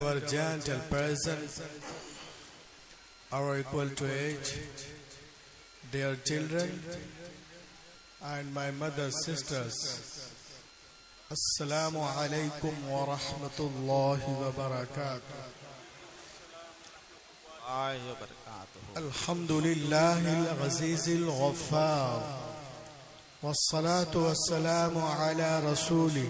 Our gentle person, our equal to age, dear children, and my mother's sisters. Assalamu alaikum wa rahmatullahi wa barakatuh. Alhamdulillahi al-Aziz al-Ghaffar. Wassalatu wassalamu ala rasulih.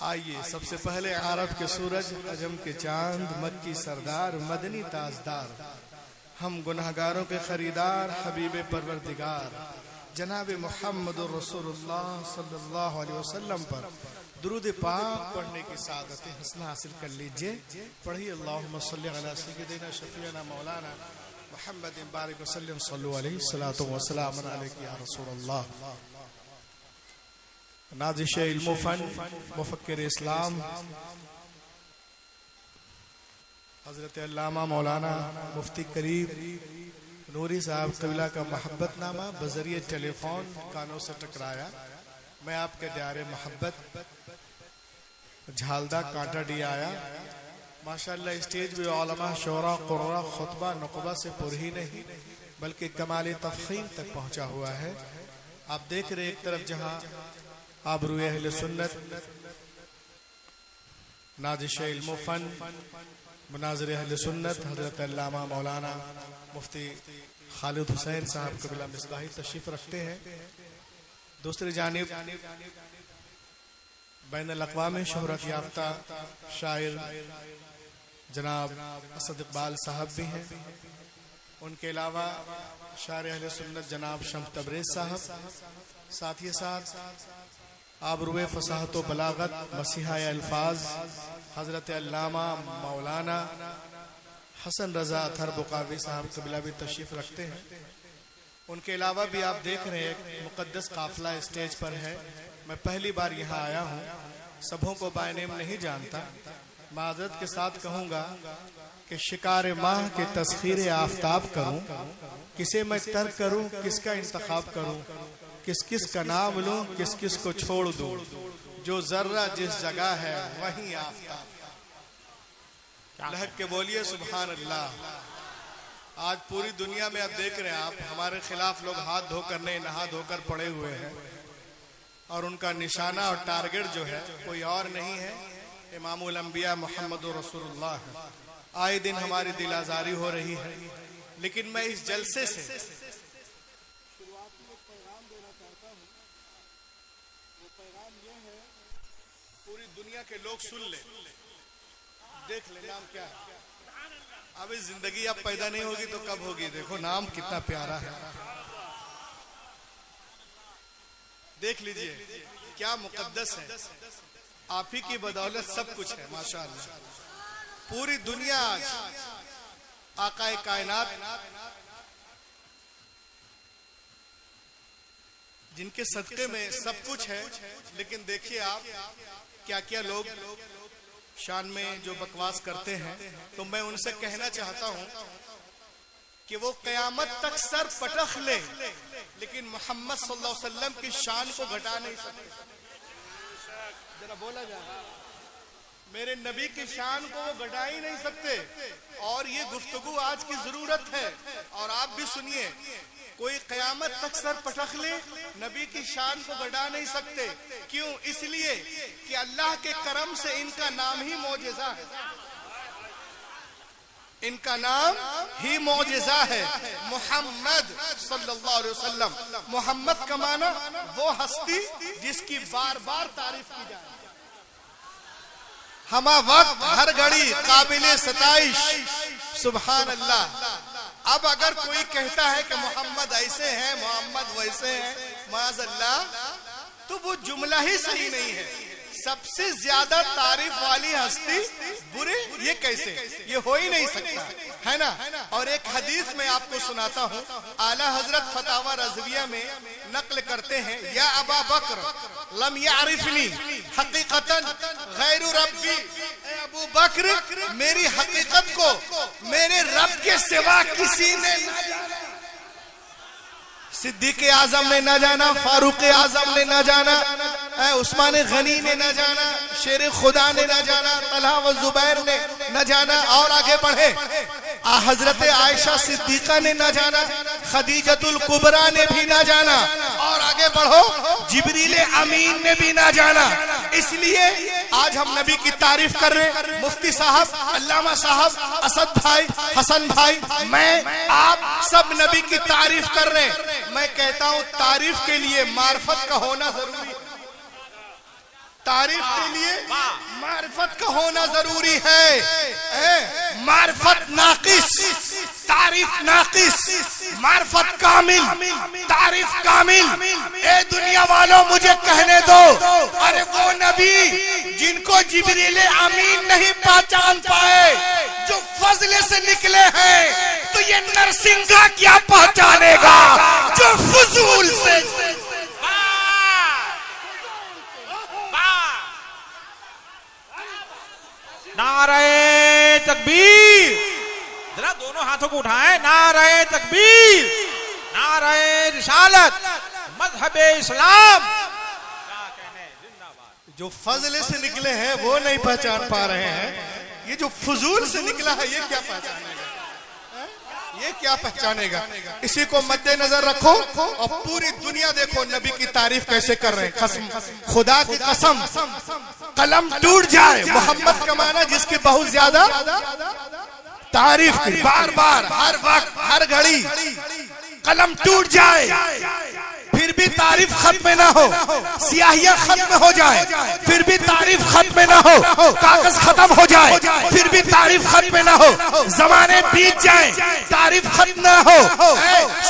आइए सबसे पहले अरब के सूरज, अजम के चांद, मक्की सरदार, मदनी ताजदार, हम गुनहगारों के खरीदार, हबीब परवरदिगार जनाब मुहम्मदुर रसूलुल्लाह सल्लल्लाहु अलैहि वसल्लम पर दुरूद पाक पढ़ने की सादत हसना हासिल कर लीजिए. पढ़िए अल्लाहुम्मा सल्लि अला सय्यिदिना शफीअना मौलाना मुहम्मद बारिक वसल्लम सल्लु अलैहि सलातो व सलाम अलैका या रसूलल्लाह. नाज़िश इल्म फन मुफक्किर इस्लाम हजरत अल्लामा मौलाना मुफ्ती करीम नूरी साहब कबिला का मोहब्बतनामा बजरिए टेलीफोन कानों से टकराया. मैं आपके द्यारे मोहब्बत झालदा कांटा डी आया. माशाअल्लाह स्टेज पे उलमा शोरा कुर्रा खुतबा नुकबा से पुर ही नहीं बल्कि कमाल तफहीम तक पहुंचा हुआ है. आप देख रहे एक तरफ जहां आबरूए अहले सुन्नत, नाज़िश इल्म फन, मुनाज़िर अहले सुन्नत हज़रत अल्लामा मौलाना मुफ्ती खालिद हुसैन साहब कबिला मिसबाही तशरीफ रखते हैं. दूसरी जानिब बैनुल अक़वामी शोहरत याफ्ता शायर जनाब असद इकबाल साहब भी हैं. उनके अलावा शायर अहले सुन्नत जनाब शम्स तबरेज़ साहब, साथ ही साथ आबरूए फसाहत व बलागत मसीहा अल्फाज हजरत अल्लामा मौलाना हसन रजा अथर बुकावी साहब कबिला भी तशरीफ रखते हैं. उनके अलावा भी आप देख रहे हैं एक मुकद्दस काफिला स्टेज पर है. मैं पहली बार यहाँ आया हूँ, सबों को बायनेम नहीं जानता. माज़रत के साथ कहूँगा कि शिकार माह के तस्खीर आफ्ताब करूँ, किसे मैं तर्क करूँ, किसका इंतखाब करूँ, किस किस का नाम लूं, किस किस को छोड़ दूं. जो जर्रा जिस जगह है वहीं आफ्ताब. लहक के बोलिए सुभान अल्लाह. आज पूरी दुनिया में आप देख रहे हैं, आप हमारे खिलाफ लोग हाथ धोकर नहीं नहा धोकर पड़े हुए हैं और उनका निशाना और टारगेट जो है कोई और नहीं है, इमामुल अंबिया मुहम्मदुर रसूलुल्लाह है. आए दिन हमारी दिल आजारी हो रही है, लेकिन मैं इस जलसे से पैगाम ये है, पूरी दुनिया के लोग सुन ले, देख ले नाम क्या है। अब इस जिंदगी अब पैदा नहीं होगी तो कब होगी? देखो नाम कितना प्यारा है, देख लीजिए क्या मुकद्दस है। आप ही की बदौलत सब कुछ है माशाअल्लाह। पूरी दुनिया आज आकाए कायनात जिनके सदके में सब कुछ है, लेकिन देखिए आप क्या क्या लोग शान में जो बकवास करते हैं। तो मैं उनसे कहना चाहता हूं कि वो कयामत तक सर पटख ले, लेकिन मोहम्मद सल्लल्लाहु अलैहि वसल्लम की शान को घटा नहीं सकते। जरा बोला जाए, मेरे नबी की शान को वो घटा ही नहीं सकते। और ये गुफ्तगू आज की जरूरत है। और आप भी सुनिए, कोई कयामत तक सर पटक ले, नबी की शान को घटा नहीं सकते। क्यों? इसलिए कि अल्लाह के करम से इनका नाम ही मौजिज़ा है, इनका नाम ही मौजिज़ा है, मोहम्मद सल्लल्लाहु अलैहि वसल्लम। मोहम्मद का माना वो हस्ती जिसकी बार बार तारीफ की जाए, हमा वक्त हर घड़ी काबिले सताइश, सुभान अल्लाह। अब अगर कोई कहता है कि मोहम्मद ऐसे हैं, मोहम्मद वैसे हैं, माज़अल्लाह, तो वो जुमला ही सही नहीं है। सबसे ज्यादा तारीफ वाली हस्ती बुरे, ये कैसे? ये हो ही नहीं सकता, है ना। और एक हदीस में आपको सुनाता हूँ, आला हजरत फतावा रज़विया में नक्ल करते हैं, या अबा बकर लम यारिफनी हकीकतन गैरु रब्बी, अबू बकर मेरी हकीकत को मेरे रब के सिवा किसी ने न जाना। सिद्दीक़ आज़म ने न जाना, फारूक आज़म ने न जाना, उस्मान गनी ने न जाना, शेर खुदा ने न जाना, तलहा व जुबैर ने न जाना। और आगे बढ़े, हजरत आयशा सिद्दीक़ा ने न जाना, खदीजतुल कुबरा ने भी न जाना। और आगे बढ़ो, जिब्रील अमीन ने भी न जाना। इसलिए आज हम नबी की तारीफ कर रहे हैं। मुफ्ती साहब, अल्लामा साहब, असद भाई, हसन भाई, मैं, आप सब नबी की तारीफ कर रहे हैं। मैं कहता हूं तारीफ के लिए मार्फत का होना जरूरी है, तारीफ के लिए मार्फत का होना जरूरी है। मार्फत नाकिस, तारीफ नाकिस, मार्फत कामिल, तारीफ कामिल। ए दुनिया वालों, मुझे कहने दो, अरे वो नबी जिनको जिब्रील अमीन नहीं पहचान पाए, जो फजले से निकले हैं, तो ये नरसिंगा क्या पहचानेगा जो फजूल से। नारे तकबीर, जरा दोनों हाथों को उठाएं। नारे तकबीर, नारे रिसालत, मज़हबे इस्लाम। क्या कहने, जिंदाबाद। जो फजले से निकले हैं वो नहीं पहचान पा रहे हैं, ये जो फजूल से निकला है ये क्या पहचानेगा, ये क्या पहचानेगा? इसी को मद्देनजर रखो और पूरी दुनिया देखो नबी की तारीफ कैसे कर रहे हैं। कसम, खुदा की कसम, कलम टूट जाए। मोहम्मद का माना जिसकी बहुत ज्यादा तारीफ की, बार बार, हर वक्त, हर घड़ी कलम टूट जाए, फिर भी तारीफ खत्म ना हो, सियाहियां खत्म हो जाए, फिर भी तारीफ खत्म ना हो, कागज खत्म हो जाए, फिर भी तारीफ खत्म ना हो, जमाने बीत जाए, तारीफ खत्म ना हो,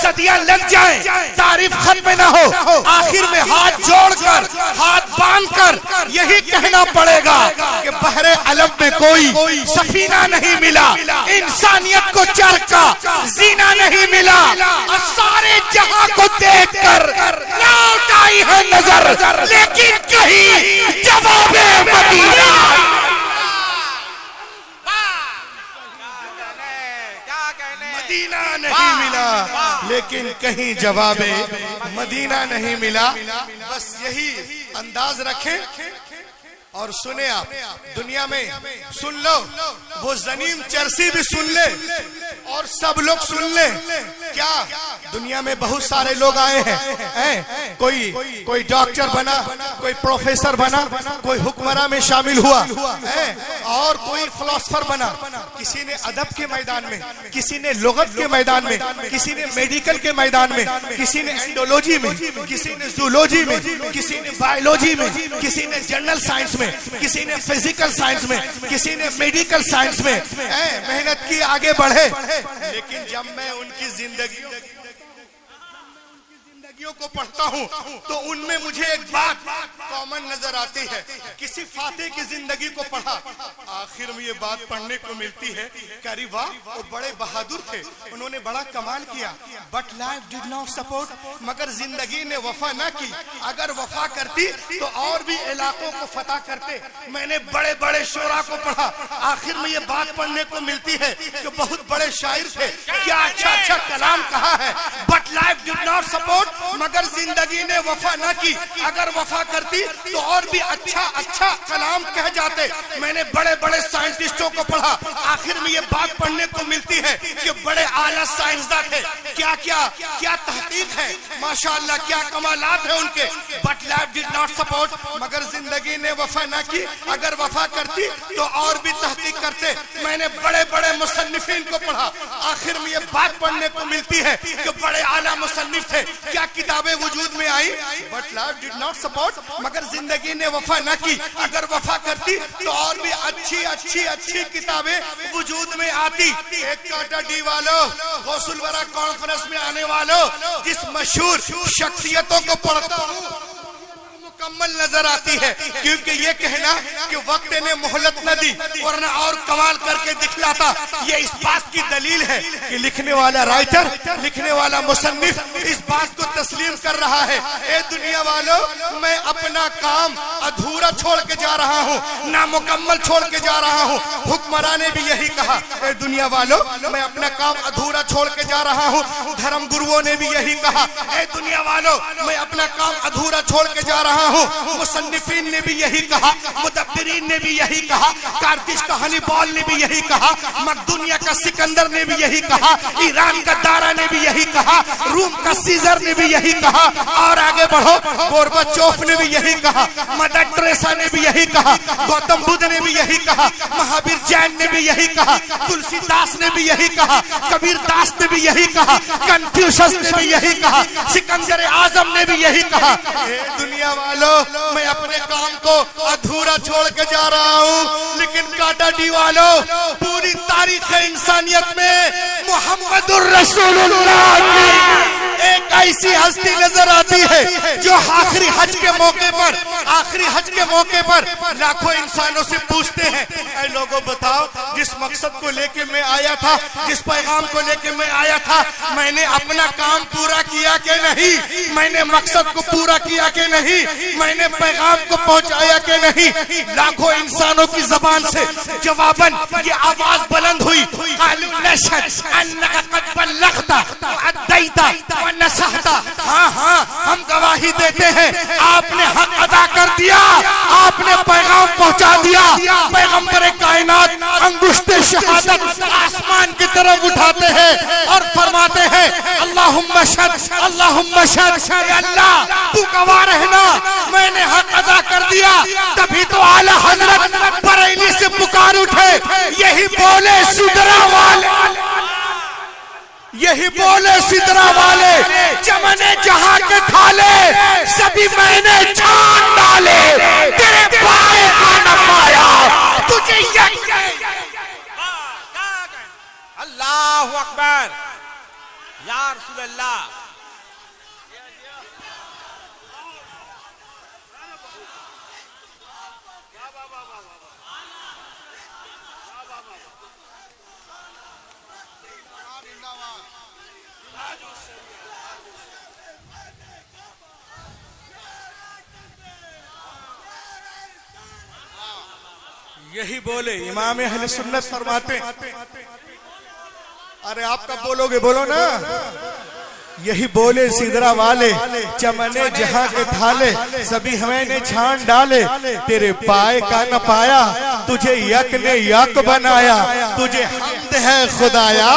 सदियां लग जाए, तारीफ खत्म ना हो, आखिर में हाथ जोड़कर, हाथ बांधकर यही कहना पड़ेगा कि बहरे अलम में कोई सफीना नहीं मिला, इंसानियत को चरख का जीना नहीं मिला, और सारे जहां को देखकर लौट आई है नजर, लेकिन कहीं जवाबे मदीना। मदीना नहीं मिला, लेकिन कहीं जवाबे मदीना नहीं मिला। बस यही अंदाज रखें और सुने आप, दुनिया में सुन लो, वो जनीम चर्सी भी सुन ले और सब लोग सुन ले। क्या दुनिया में बहुत सारे लोग आए हैं, कोई डॉक्टर बना, कोई प्रोफेसर बना, कोई हुक्मरान में शामिल हुआ है, और कोई फिलोसफर बना। किसी ने अदब के मैदान में, किसी ने लुगत के मैदान में, किसी ने मेडिकल के मैदान में, किसी ने एंडोलॉजी में, किसी ने जूलॉजी में, किसी ने बायोलॉजी में, किसी ने जनरल साइंस में, किसी ने फिजिकल साइंस में, किसी ने मेडिकल साइंस में मेहनत की, आगे बढ़े। लेकिन जब मैं उनकी जिंदगियों को पढ़ता हूँ तो उनमें मुझे एक बात कॉमन नजर आती है। किसी फातेह की जिंदगी को पढ़ा, आखिर में ये बात पढ़ने को मिलती है कि अरे वाह, वो बड़े बहादुर थे, उन्होंने बड़ा कमाल किया, but life did not support, मगर जिंदगी ने वफा ना की। अगर वफा करती तो और भी इलाकों को फतह करते। मैंने बड़े बड़े शोरा को पढ़ा, आखिर में ये बात पढ़ने को मिलती है कि बहुत बड़े शायर थे, क्या अच्छा अच्छा कलाम कहा है, but life did not support, मगर जिंदगी ने वफा न की। अगर वफा करती तो और भी अच्छा अच्छा कलाम कह जाते। मैंने बड़े बड़े साइंटिस्टों को पढ़ा, आखिर में ये बात पढ़ने को मिलती है कि बड़े आला साइंसदान थे, क्या क्या क्या तहकीक है, माशाअल्लाह, क्या कमालात है उनके, but life did not support, मगर जिंदगी ने वफा न की। अगर वफा करती तो और भी तहकीक करते। मैंने बड़े बड़े मुसन्निफीन को पढ़ा, आखिर में ये बात पढ़ने को मिलती है कि बड़े आला मुसन्निफ थे, क्या किताबें वजूद में आई, but life did not support, मगर जिंदगी ने वफा न की। अगर वफा करती तो और भी अच्छी अच्छी अच्छी किताबें वजूद में आती। एक काटा डी वालों, गौसुल वरा कॉन्फ्रेंस में आने वालों, जिस मशहूर शख्सियतों को पढ़ता हूँ मुकम्मल नजर आती है, क्योंकि ये कहना कि वक्त ने मोहलत न दी वरना और कमाल करके दिखलाता, ये इस बात की दलील है कि लिखने वाला राइटर, लिखने वाला मुसन्निफ इस बात को तस्लीम कर रहा है। ए दुनिया वालों, मैं अपना काम अधूरा छोड़ के जा रहा हूँ, नामुकम्मल छोड़ के जा रहा हूँ। हुक्मरान ने भी यही कहा, ए दुनिया वालों, मैं अपना काम अधूरा छोड़ के जा रहा हूँ। धर्म गुरुओं ने भी यही कहा, ए दुनिया वालों, मैं अपना काम अधूरा छोड़ के जा रहा हूँ। मुसन्निफीन ने भी यही कहा, मुदब्बिरीन ने भी यही कहा, कार्तिश का हनीबॉल ने भी यही कहा, मकदूनिया का सिकंदर ने भी यही कहा, ईरान का दारा ने भी यही कहा, रूम का सीजर ने भी यही कहा, और आगे बढ़ो, गोरबाचोफ ने भी यही कहा, मदर टेरेसा ने भी यही कहा, गौतम बुद्ध ने भी यही कहा, महावीर जैन ने भी यही कहा, तुलसीदास ने भी यही कहा, कबीर दास ने भी यही कहा, कन्फ्यूशस ने भी यही कहा, सिकंदर आजम ने भी यही कहा। दुनिया वालों, मैं अपने काम को अधूरा छोड़ के जा रहा हूँ, लेकिन काटा डी वालों, पूरी तारीख इंसानियत में मुहम्मदुर रसूलुल्लाह की एक ऐसी हस्ती नजर आती है जो आखिरी हज के मौके पर लाखों इंसानों से पूछते हैं, ऐ लोगों बताओ, जिस मकसद को लेके मैं आया था, जिस पैगाम को लेके मैं आया था, मैंने अपना काम पूरा किया कि नहीं, मैंने मकसद को पूरा किया कि नहीं, मैंने पैगाम को पहुंचाया कि नहीं। लाखों इंसानों की जबान से जवाबन ये आवाज बुलंद हुई, हाँ हाँ, हम गवाही देते हैं, आपने हक अदा कर दिया, आपने पैगाम पहुंचा दिया। पैगंबर कायनात अंगुश्ते शहादत आसमान की तरफ उठाते हैं और फरमाते हैं, अल्लाहुम्मा शहद, अल्लाहुम्मा शहद, अल्लाह तू गवाह रहना, मैंने हक अदा कर दिया। तभी तो आला हजरत बरेली से पुकार उठे, यही बोले सिदरा वाले, यही बोले सिदरा वाले, चमने जहां के खाले सभी मैंने छान डाले, तेरे पाए का न पाया तुझे अल्लाहु अकबर, या रसूल अल्लाह। यही बोले इमाम अहले सुन्नत फरमाते, अरे आप कब बोलोगे, बोलो ना। यही बोले सिदरा वाले, चमने जहां के थाले, सभी हमें ने छान डाले। तेरे पाए का न पाया, तुझे यक ने यक बनाया। तुझे हमद है खुदाया,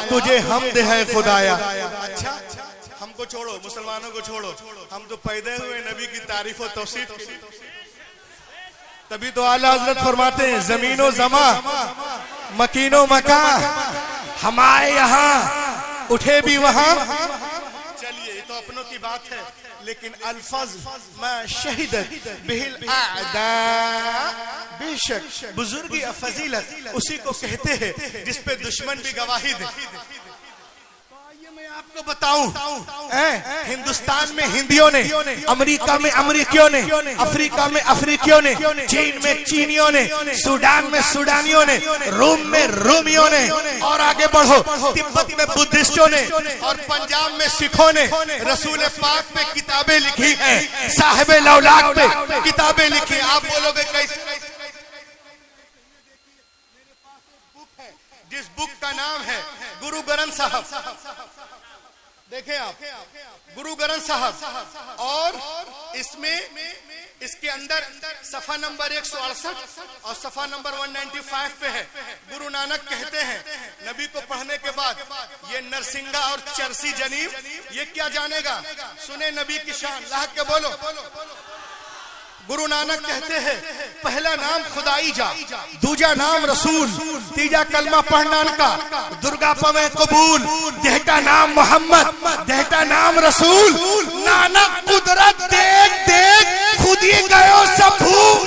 तुझे हमद है खुदाया। अच्छा, हमको छोड़ो, मुसलमानों को छोड़ो, हम तो पैदा हुए नबी की तारीफ और तौसीफ के लिए। तभी तो आला हजरत फरमाते हैं, जमीनो जमा मकीनो मका, हमारे यहाँ उठे भी वहां। चलिए, ये तो अपनों की बात है, लेकिन अल्फाज मैं शहीदत बिहिल आदा, बेशक बुजुर्गी फजीलत उसी को कहते हैं जिसपे दुश्मन भी गवाही दे। मैं आपको बताऊं, हिंदुस्तान में हिंदियों ने, अमेरिका में अमेरिकियों ने, अफ्रीका में अफ्रीकियों ने, चीन में चीनियों ने, सूडान में सूडानियों ने, रोम में रोमियों ने, और आगे बढ़ो तिब्बत में बुद्धिस्टों ने, और पंजाब में सिखों ने रसूल पाक पे किताबें लिखी हैं, साहिबे लौलाक पे किताबें लिखी। आप बोलोगे कैसे? जिस बुक का नाम है गुरु ग्रंथ साहब, देखें आप, गुरु ग्रंथ साहब, और इसमें इसके अंदर सफा नंबर 168 और सफा नंबर 195 पे है। गुरु नानक कहते हैं, नबी को पढ़ने के बाद ये नरसिंगा और चरसी जनीब ये क्या जानेगा। सुने नबी की शान, लाह के बोलो। गुरु नानक कहते हैं, पहला नाम खुदाई जा, दूजा नाम रसूल, तीजा कलमा पढ़नान का, दुर्गा पवे कबूल, देहटा नाम मोहम्मद, देहटा नाम रसूल। नानक कुदरत देख देख खुद ही गयो सब भूल,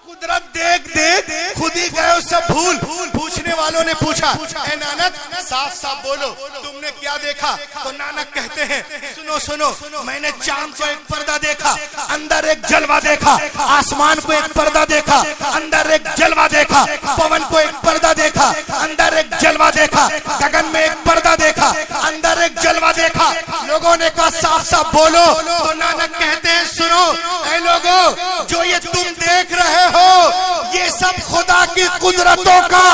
कुदरत देख देख खुद ही गए सब भूल। पूछने वालों ने पूछा, ए नानक साफ साफ बोलो, तुमने क्या देखा? तो नानक कहते हैं, सुनो सुनो, मैंने चांद को एक पर्दा देखा, अंदर एक जलवा देखा, आसमान को एक पर्दा देखा, अंदर एक जलवा देखा, पवन को एक पर्दा देखा, अंदर एक जलवा देखा, गगन में एक पर्दा देखा, अंदर एक जलवा देखा। लोगों ने कहा साफ साफ बोलो। तो नानक कहते हैं, सुनो ऐ लोगों, जो ये तुम देख रहे हो ये सब खुदा की कुदरतों का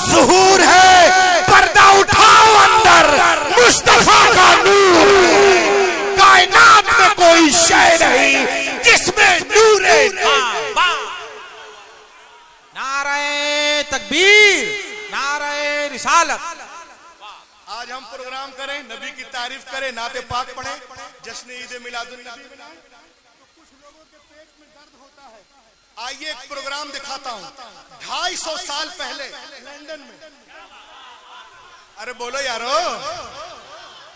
ज़ुहूर है। पर्दा उठाओ, अंदर मुस्तफा का नूर। कायनात में कोई शय नहीं जिसमें नूर है। नारे तकबीर, नारे रिसालत। आज हम प्रोग्राम करें, नबी की तारीफ करें, नाते पाक पढ़ें, जश्न ईद मिलादुन नबी मनाएं, तो कुछ लोगों के पेट में दर्द होता है। आइए एक प्रोग्राम दिखाता हूं, 250 साल पहले लंदन में। अरे बोलो यारो,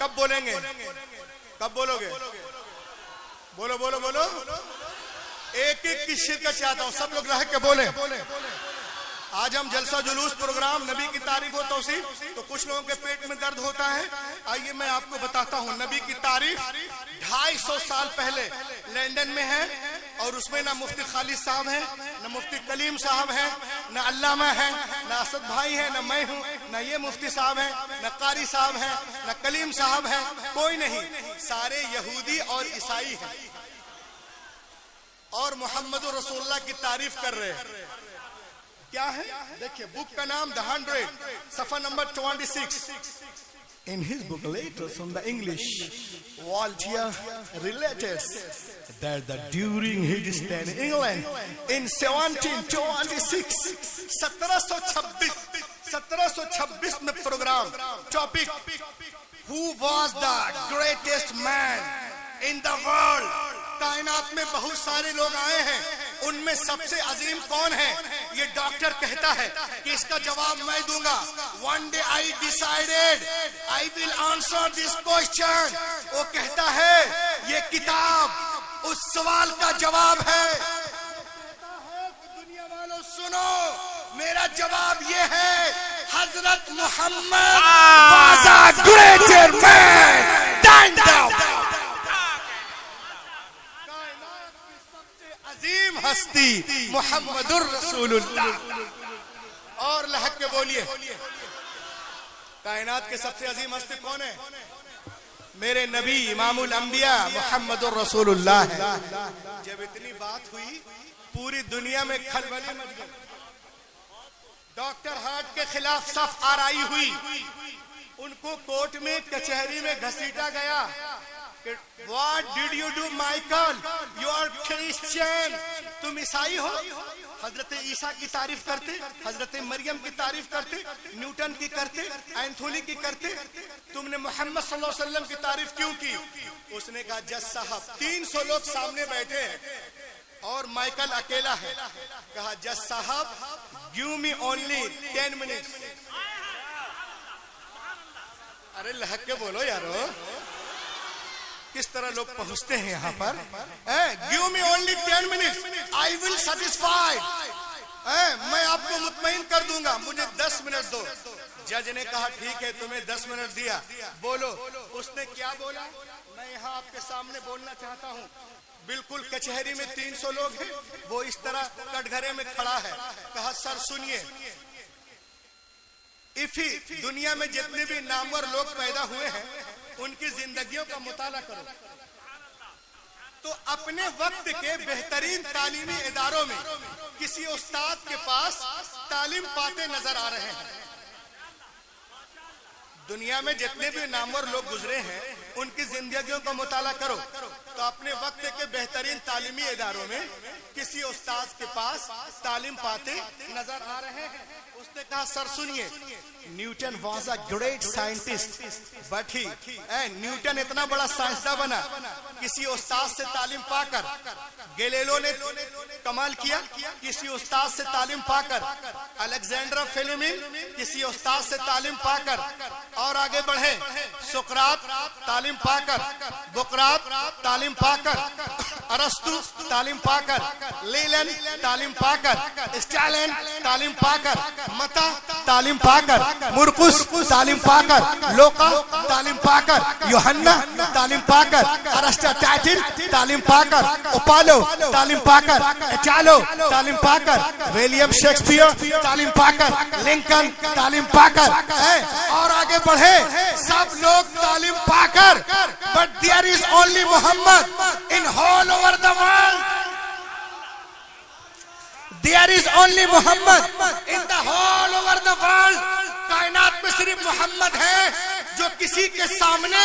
कब बोलेंगे? कब बोलोगे? बोलो बोलो बोलो। एक एक की शिरकत चाहता हूं, सब लोग रह के बोले। आज हम जलसा जुलूस प्रोग्राम, नबी की तारीफ हो तौसीफ, तो कुछ लोगों के पेट में दर्द होता है। आइए मैं आपको बताता हूँ, नबी की तारीफ 250 साल पहले लंदन में है, और उसमें ना मुफ्ती खालिद साहब हैं, ना मुफ्ती कलीम साहब हैं, ना अल्लामा है, ना असद भाई है, ना मैं हूँ, ना ये मुफ्ती साहब हैं, ना कारी साहब हैं, ना कलीम साहब हैं, कोई नहीं, सारे यहूदी और ईसाई हैं, और मोहम्मद रसूलुल्लाह की तारीफ कर रहे हैं। क्या है? देखिए, बुक का नाम द 100, सफा number 26। In his book letters from the English, Voltaire related that during his stay in England in 1726, 1726 में programme, topic, who was the greatest man in the world। कायनात में बहुत सारे लोग आए हैं, उनमें सबसे अजीम कौन है? ये डॉक्टर कहता है कि इसका जवाब मैं दूंगा। One day I decided I will answer this question। वो कहता है ये किताब उस सवाल का जवाब है। दुनिया वालों सुनो, मेरा जवाब ये है, हजरत Mohammad was a greater man than thou। अजीम हस्ती मोहम्मदुर रसूलुल्लाह। और लहक के बोलिए, कायनात के सबसे अजीम हस्ती कौन है? मेरे नबी इमामुल अंबिया मोहम्मदुर रसूलुल्लाह है। जब इतनी बात हुई, पूरी दुनिया में खलबली मच गई। डॉक्टर हार्ट के खिलाफ सख्त आराई हुई, उनको कोर्ट में कचहरी में घसीटा गया। What did you do, Michael? You are Christian. तुम ईसाई हो। हजरत ईसा की तारीफ करते, हजरत मरियम की तारीफ करते, न्यूटन की करते, एंथोनी की करते, तुमने मोहम्मद सल्लल्लाहु अलैहि वसल्लम की तारीफ क्यों की? उसने कहा जज साहब 300 लोग सामने बैठे हैं और माइकल अकेला है। कहा जज साहब गिव मी ओनली 10 मिनट्स। अरे लहक के बोलो यारो, किस तरह लोग पहुंचते हैं यहाँ पर। Give me only 10 minutes, I will satisfied. मैं आपको मुतमईन कर दूंगा, मुझे 10 मिनट दो। जज ने कहा ठीक है, तुम्हें 10 मिनट दिया, बोलो। उसने क्या बोला? मैं यहाँ आपके सामने बोलना चाहता हूँ। बिल्कुल कचहरी में 300 लोग हैं, वो इस तरह कटघरे में खड़ा है। कहा सर सुनिए, इफी दुनिया में जितने भी नामवर लोग पैदा हुए हैं उनकी जिंदगियों का मुताला करो तो अपने वक्त के बेहतरीन तालीमी इदारों में किसी उस्ताद के पास तालीम पाते नजर आ रहे हैं। दुनिया में जितने भी नामवर लोग गुजरे हैं उनकी जिंदगियों का मुताला करो तो अपने वक्त के बेहतरीन तालीमी इदारों में किसी उस्ताद के पास तालीम पाते नजर आ रहे हैं। उसने कहा सर सुनिए, Newton was a great scientist but he Newton इतना बड़ा साइंसदान बना किसी उस्ताद से तालीम पाकर। गैलीलियो ने कमाल किया किसी उस्ताद से तालीम पाकर। अलेक्जेंडर फ्लेमिंग किसी उस्ताद से तालीम पाकर। और आगे बढ़े, सुकरात तालीम पाकर, बुकरात तालीम पाकर, अरस्तु तालीम पाकर, लेलन तालीम पाकर, स्टालिन तालीम पाकर, मता तालीम पाकर, मुर्कुस तालीम पाकर, लोका तालीम पाकर, यूहन्ना तालीम पाकर, अरिस्टोटेल तालीम पाकर, ओपालो तालीम पाकर, चालो तालीम पाकर, विलियम शेक्सपियर तालीम पाकर, लिंकन तालीम पाकर। और आगे बढ़े, सब लोग तालीम पाकर। But there is only Muhammad in all over the world. There is only Muhammad in the whole over the world. कायनात में सिर्फ मोहम्मद है जो किसी के सामने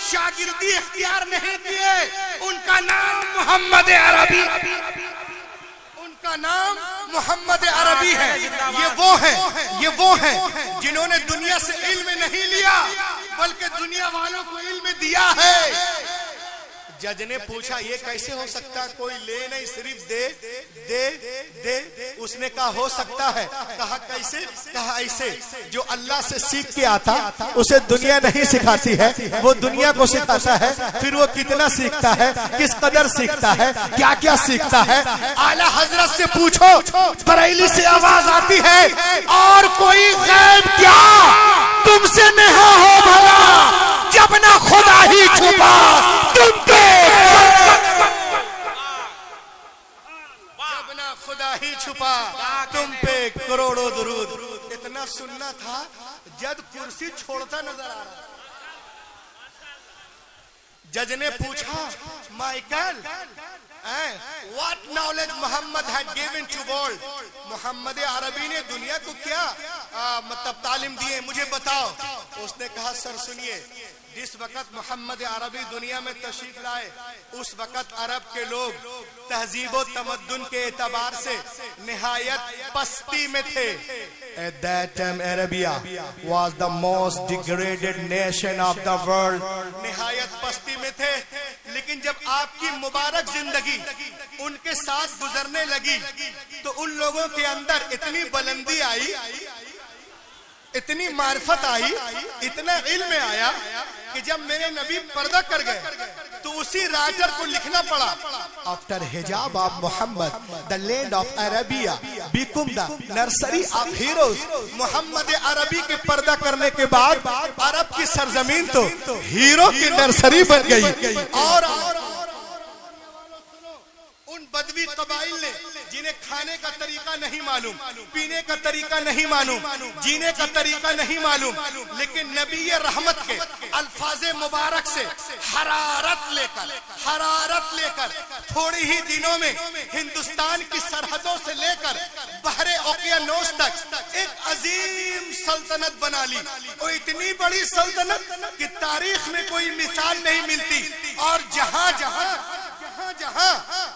शागिर्दी इख्तियार नहीं दिए। उनका नाम मोहम्मद अरबी, उनका नाम मोहम्मद अरबी है। ये वो है जिन्होंने दुनिया से इल्म नहीं लिया बल्कि दुनिया वालों को इल्म दिया है। जज ने पूछा ये कैसे हो सकता है, कोई ले नहीं सिर्फ दे दे दे। उसने कहा हो सकता है। कहा कैसे? कहा ऐसे, जो अल्लाह से सीख के आता उसे दुनिया नहीं सिखाती है, वो दुनिया को सिखाता है। फिर वो कितना सीखता है, किस कदर सीखता है, क्या क्या सीखता है। आला हजरत से पूछो, बरेली से आवाज आती है और कोई गैब क्या तुमसे नहीं हो भला, जब ना खुदा ही छुपा तुम पे, जब ना खुदा ही छुपा तुम पे करोड़ों दुरूद। इतना सुनना था, जज कुर्सी छोड़ता नजर आ रहा। जज ने पूछा Michael, what knowledge Muhammad had given to world? Muhammad अरबी ने दुनिया को क्या मतलब तालीम दी है, मुझे बताओ। उसने कहा सर सुनिए, जिस वक्त मोहम्मद अरबी दुनिया में तशरीफ लाए उस वक्त अरब के लोग तहजीब और तमद्दुन के एतबार से निहायत पस्ती में थे। At that time Arabia was the most degraded nation of the world. निहायत पस्ती में थे, लेकिन जब आपकी मुबारक जिंदगी उनके साथ गुजरने लगी तो उन लोगों के अंदर इतनी बुलंदी आई, इतनी मार्फत आई, इतना इल्म आया कि जब मेरे नबी पर्दा कर गए तो उसी राइटर को लिखना पड़ा, after hijab of Muhammad the land of Arabia become the nursery of heroes. Muhammad अरबी के पर्दा करने के बाद अरब की सरजमीन तो हीरो की नर्सरी बन गई। और उन उन बदवी कबाइल ने जिन्हें खाने का तरीका नहीं मालूम, पीने का तरीका नहीं मालूम, जीने का तरीका नहीं मालूम, लेकिन नबी रहमत के अल्फाजे मुबारक से हरारत लेकर थोड़ी ही दिनों में हिंदुस्तान की सरहदों से लेकर बहरे ओकियानोस तक एक अजीम सल्तनत बना ली। और इतनी बड़ी सल्तनत कि तारीख में कोई मिसाल नहीं मिलती। और जहां जहां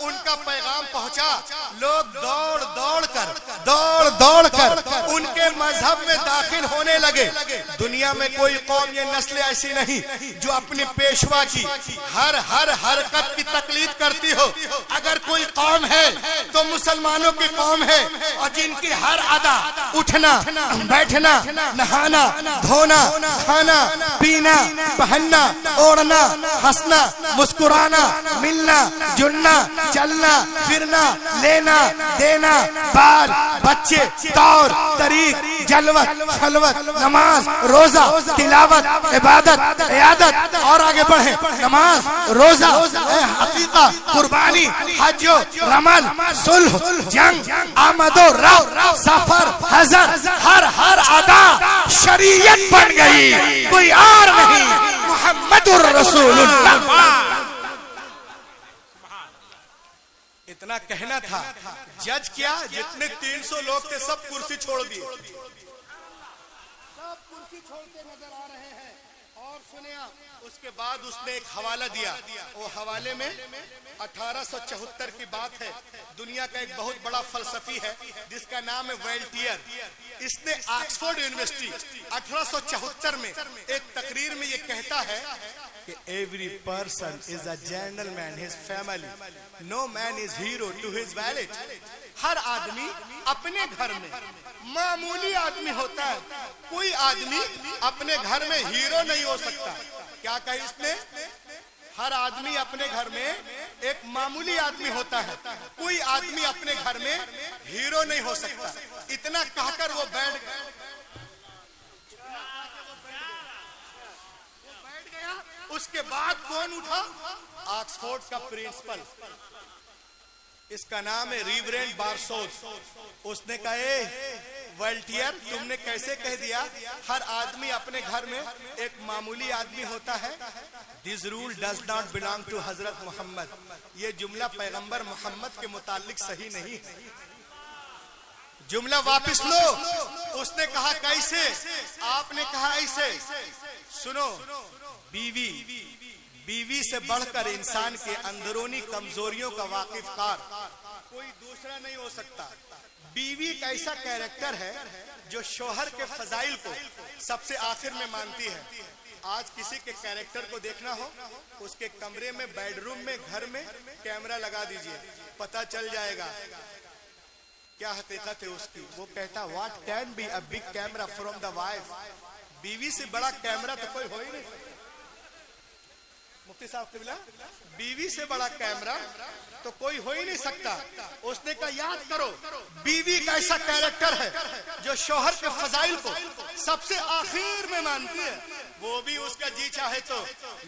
उनका पैगाम पहुंचा, लोग दौड़ दौड़ कर उनके मजहब में दाखिल होने लगे। दुनिया में कोई कौम ये नस्ल ऐसी नहीं जो अपनी पेशवा की हर हरकत की तकलीद करती हो। अगर कोई कौम है तो मुसलमानों की कौम है, और जिनकी हर अदा, उठना बैठना, नहाना धोना, खाना पीना, पहनना ओढ़ना, हंसना मुस्कुराना, मिलना जुलना, चलना फिरना, लेना देना, बाल बच्चे, तौर तरीक, जलवत खलवत, नमाज रोजा, तिलावत, इबादत, इयादत, और आगे बढ़े, नमाज रोजा, हकीका, कुर्बानी, हज, रमल, सुलह, जंग, आमदो रव, सफर, हजर, हर अदा शरीयत बन गई, कोई और नहीं, मुहम्मदुर रसूलुल्लाह। इतना कहना था, जज क्या, जितने 300 लोग थे सब कुर्सी छोड़ दिए, सब कुर्सी छोड़ते नजर आ रहे हैं। और सुनिया, उसके बाद उसने एक हवाला दिया। वो हवाले में 1874 की बात है। दुनिया का एक बहुत बड़ा फलसफी है जिसका नाम है वेल्टियर। इसने ऑक्सफोर्ड यूनिवर्सिटी 1874 में एक तकरीर में ये कहता है कि every person is a gentleman his family, no man is hero to his valet. हर आदमी अपने घर में मामूली आदमी होता है, कोई आदमी अपने घर में हीरो नहीं हो सकता। क्या कहा इसने? हर आदमी अपने घर में एक मामूली आदमी होता है, कोई आदमी अपने घर में हीरो नहीं हो सकता। इतना कहकर वो बैठ गया। उसके बाद कौन उठा? ऑक्सफोर्ड का प्रिंसिपल, इसका नाम है रिवरेंड बारसोस। उसने कहा, वेल्टियर तुमने कैसे कह दिया हर आदमी अपने घर में एक मामूली आदमी होता है? This rule does not belong to Hazrat Muhammad. ये जुमला पैगंबर मोहम्मद के मुतालिक सही नहीं है, जुमला वापस लो। उसने कहा कैसे? आपने कहा ऐसे। सुनो, बीवी से बढ़कर इंसान के अंदरूनी कमजोरियों का वाकिफकार कोई दूसरा नहीं हो सकता। बीवी एक ऐसा कैरेक्टर है जो शोहर के फजाइल को सबसे आखिर में मानती है। आज किसी के कैरेक्टर को देखना हो, उसके कमरे में, बेडरूम में, घर में कैमरा लगा दीजिए, पता चल जाएगा क्या हकीकत है उसकी। वो कहता, what can be a big camera from the wife. बीवी से बड़ा कैमरा तो कोई हो ही नहीं। मुफ्ती साहब किबला, बीवी से बड़ा कैमरा तो कोई हो ही नहीं सकता। उसने कहा, याद करो, बीवी का ऐसा कैरेक्टर है जो शोहर के फजाइल को सबसे आखिर में मानती है, वो भी उसका जी चाहे तो।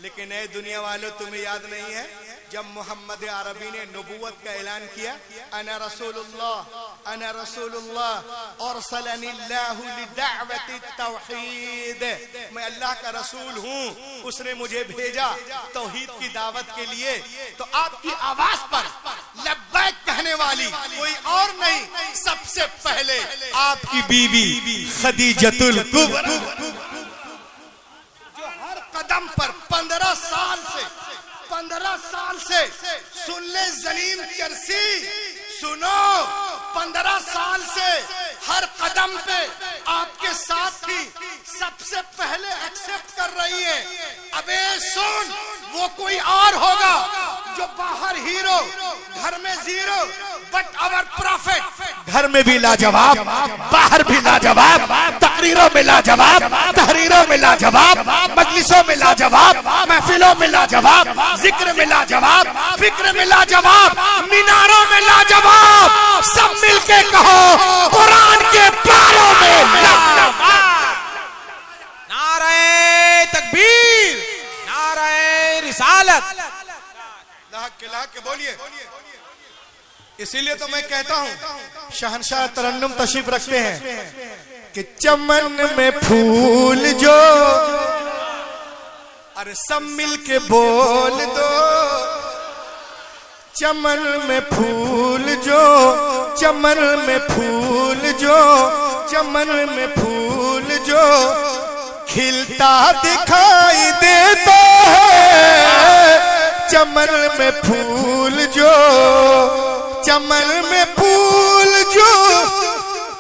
लेकिन ए दुनिया वालों, तुम्हें याद नहीं है जब मोहम्मद अरबी ने नबूवत का ऐलान किया, अना रसूलुल्लाह और सल्लल्लाहु लिदावति तौहीद, मैं अल्लाह का रसूल हूँ, उसने मुझे भेजा तौहीद की दावत के लिए। तो आपकी आवाज पर लब्बैक कहने वाली कोई और नहीं, सबसे पहले आपकी बीवी खदीजतुल कुबरा, जो हर कदम पर 15 साल से सुन ले जलीम चरसी, सुनो, 15 साल से हर कदम पे आपके साथ थी, सबसे पहले एक्सेप्ट कर रही है। अबे सुन, वो कोई और होगा जो बाहर हीरो, घर में जीरो, बट आवर प्रॉफिट घर में भी लाजवाब, बाहर भी लाजवाब, तकरीरों में लाजवाब, तहरीरों में लाजवाब, मजलिसों में लाजवाब, महफिलों में लाजवाब, जिक्र में लाजवाब, फिक्र में लाजवाब, मीनारों में लाजवाब। सब मिलके कहो, कुरान के पारों में लाजवाब। नारे तकबीर, नारे रिसालत। लाख के बोलिए। इसीलिए तो मैं कहता हूं शहंशाह तरन्नुम तशरीफ रखते हैं कि चमन में फूल जो, अरे सब मिल के बोल दो, चमन में फूल जो, चमन में फूल जो, चमन में फूल जो खिलता दिखाई देता है, चमन में फूल जो, चमन में फूल जो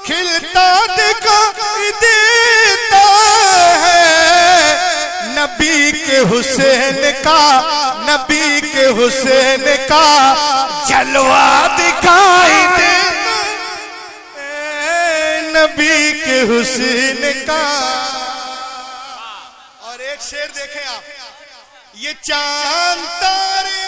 खिलता दिखाई देता है, नबी के हुसैन का, नबी के हुसैन का जलवा दिखाई देता है, नबी के हुसैन का। और एक शेर देखें आप, ये चांद तारे